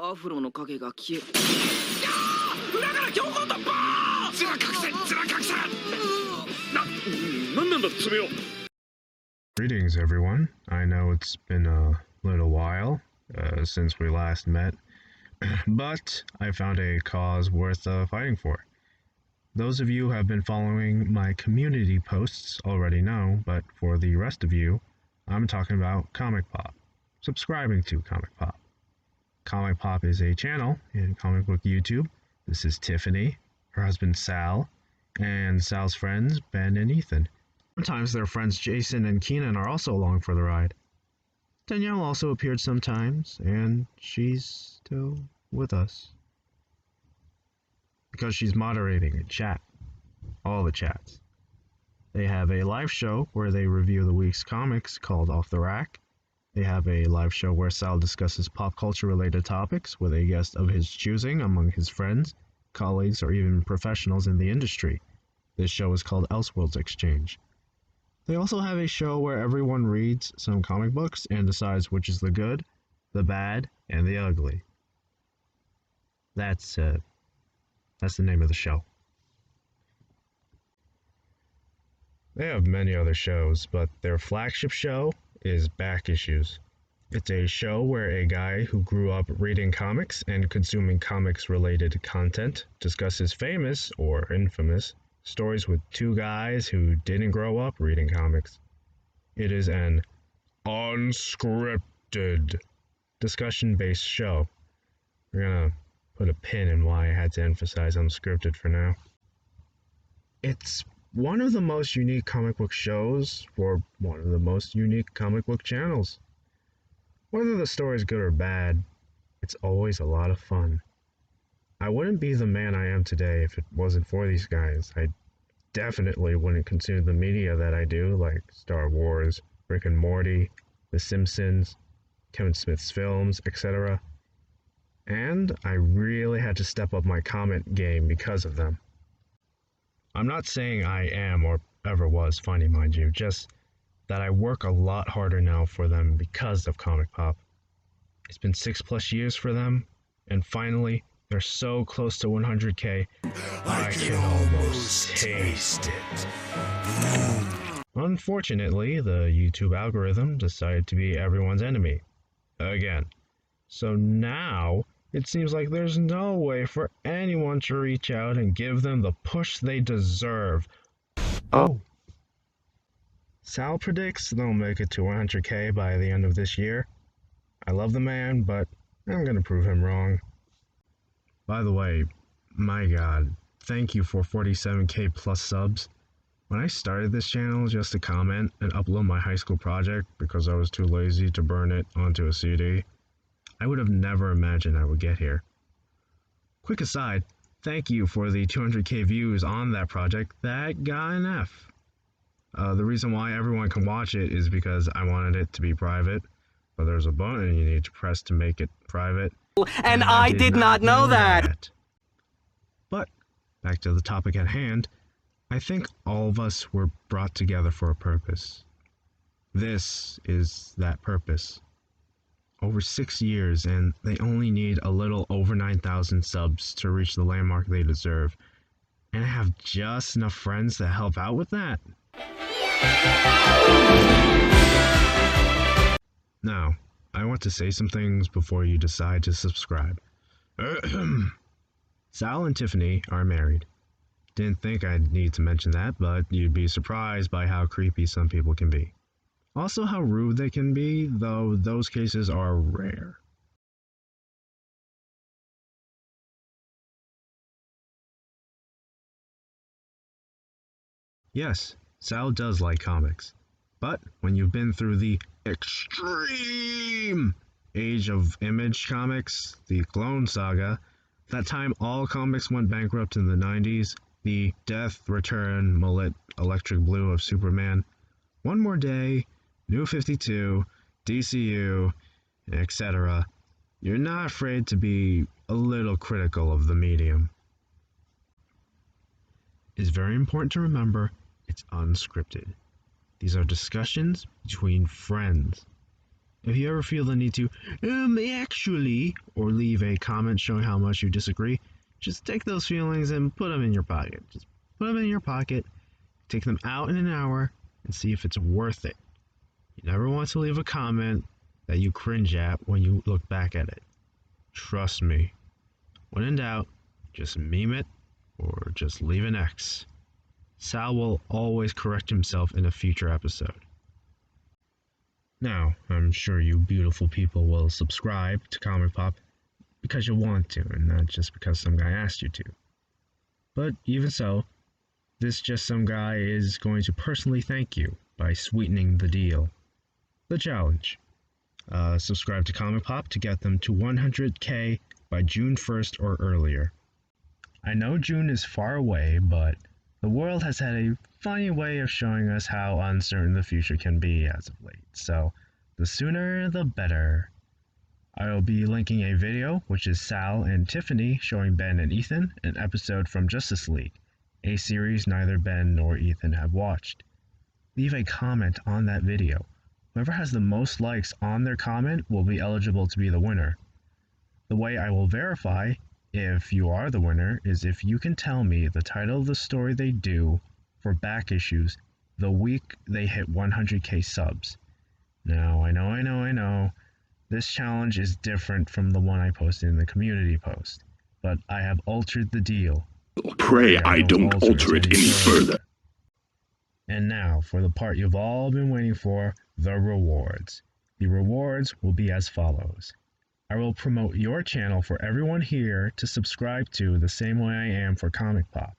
アフロの影が消え。裏から強行突破。面隠せ、面隠せ。なんなんだ爪よ。Greetings, everyone. I know it's been a little while since we last met, but I found a cause worth fighting for. Those of you who have been following my community posts already know, but for the rest of you, I'm talking about ComicPOP. Subscribing to ComicPOP. ComicPOP is a channel in comic book YouTube. This is Tiffany, her husband Sal, and Sal's friends Ben and Ethan. Sometimes their friends Jason and Keenan are also along for the ride. Danielle also appeared sometimes, and she's still with us. Because she's moderating a chat. All the chats. They have a live show where they review the week's comics called Off the Rack. They have a live show where Sal discusses pop culture related topics with a guest of his choosing among his friends, colleagues, or even professionals in the industry. This show is called Elseworlds Exchange. They also have a show where everyone reads some comic books and decides which is the good, the bad, and the ugly. That's the name of the show. They have many other shows, but their flagship show is Back Issues. It's a show where a guy who grew up reading comics and consuming comics-related content discusses famous, or infamous, stories with two guys who didn't grow up reading comics. It is an unscripted discussion-based show. We're gonna put a pin in why I had to emphasize unscripted for now. It's one of the most unique comic book shows for one of the most unique comic book channels. Whether the story is good or bad, it's always a lot of fun. I wouldn't be the man I am today if it wasn't for these guys. I definitely wouldn't consume the media that I do, like Star Wars, Rick and Morty, The Simpsons, Kevin Smith's films, etc. And I really had to step up my comment game because of them. I'm not saying I am or ever was funny, mind you, just that I work a lot harder now for them because of ComicPOP. It's been 6+ years for them, and finally, they're so close to 100K, I can almost taste it. Unfortunately, the YouTube algorithm decided to be everyone's enemy. Again. So now, it seems like there's no way for anyone to reach out and give them the push they deserve. Oh. Sal predicts they'll make it to 100K by the end of this year. I love the man, but I'm gonna prove him wrong. By the way, my god, thank you for 47K plus subs. When I started this channel just to comment and upload my high school project because I was too lazy to burn it onto a CD, I would have never imagined I would get here. Quick aside, thank you for the 200K views on that project that got an F. The reason why everyone can watch it is because I wanted it to be private, but there's a button you need to press to make it private. And I did not know that! But, back to the topic at hand, I think all of us were brought together for a purpose. This is that purpose. Over 6 years, and they only need a little over 9,000 subs to reach the landmark they deserve. And I have just enough friends to help out with that. Now, I want to say some things before you decide to subscribe. Sal and Tiffany are married. Didn't think I'd need to mention that, but you'd be surprised by how creepy some people can be. Also how rude they can be, though those cases are rare. Yes, Sal does like comics. But when you've been through the extreme age of Image Comics, the Clone Saga, that time all comics went bankrupt in the 90s, the death, return, mullet, electric blue of Superman, One More Day, New 52, DCU, etc., you're not afraid to be a little critical of the medium. It's very important to remember it's unscripted. These are discussions between friends. If you ever feel the need to, actually, or leave a comment showing how much you disagree, just take those feelings and put them in your pocket. Just put them in your pocket, take them out in an hour, and see if it's worth it. You never want to leave a comment that you cringe at when you look back at it. Trust me. When in doubt, just meme it or just leave an X. Sal will always correct himself in a future episode. Now, I'm sure you beautiful people will subscribe to ComicPOP because you want to, and not just because some guy asked you to. But even so, this just some guy is going to personally thank you by sweetening the deal. The challenge. Subscribe to ComicPOP to get them to 100k by June 1st or earlier. I know June is far away, but the world has had a funny way of showing us how uncertain the future can be as of late, so the sooner the better. I will be linking a video, which is Sal and Tiffany showing Ben and Ethan an episode from Justice League, a series neither Ben nor Ethan have watched. Leave a comment on that video. Whoever has the most likes on their comment will be eligible to be the winner. The way I will verify if you are the winner is if you can tell me the title of the story they do for back issues the week they hit 100k subs. Now, I know, this challenge is different from the one I posted in the community post, but I have altered the deal. Pray Hopefully I don't alter it any further. And now, for the part you've all been waiting for, the rewards. The rewards will be as follows. I will promote your channel for everyone here to subscribe to the same way I am for ComicPOP.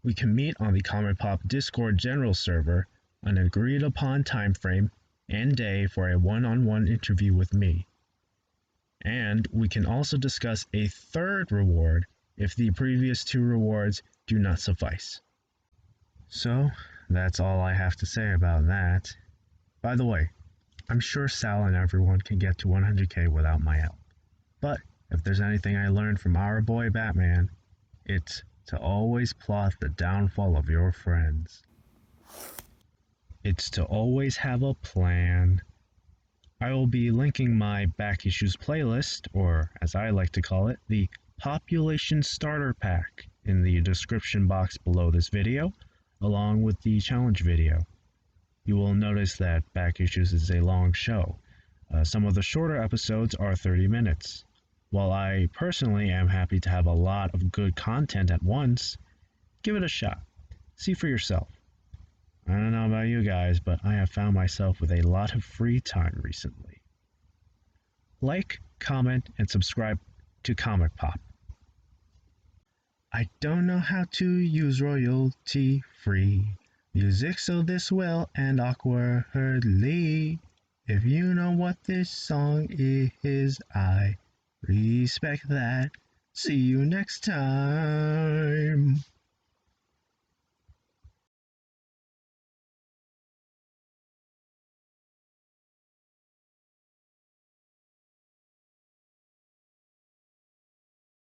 We can meet on the ComicPOP Discord general server on an agreed upon time frame and day for a one-on-one interview with me. And we can also discuss a third reward if the previous two rewards do not suffice. So, that's all I have to say about that. By the way, I'm sure Sal and everyone can get to 100k without my help. But if there's anything I learned from our boy Batman, it's to always plot the downfall of your friends. It's to always have a plan. I will be linking my back issues playlist, or as I like to call it, the Population Starter Pack, in the description box below this video, along with the challenge video. You will notice that Back Issues is a long show. Some of the shorter episodes are 30 minutes. While I personally am happy to have a lot of good content at once, give it a shot. See for yourself. I don't know about you guys, but I have found myself with a lot of free time recently. Like, comment, and subscribe to ComicPOP. I don't know how to use royalty-free music so this well and awkwardly. If you know what this song is, I respect that. See you next time.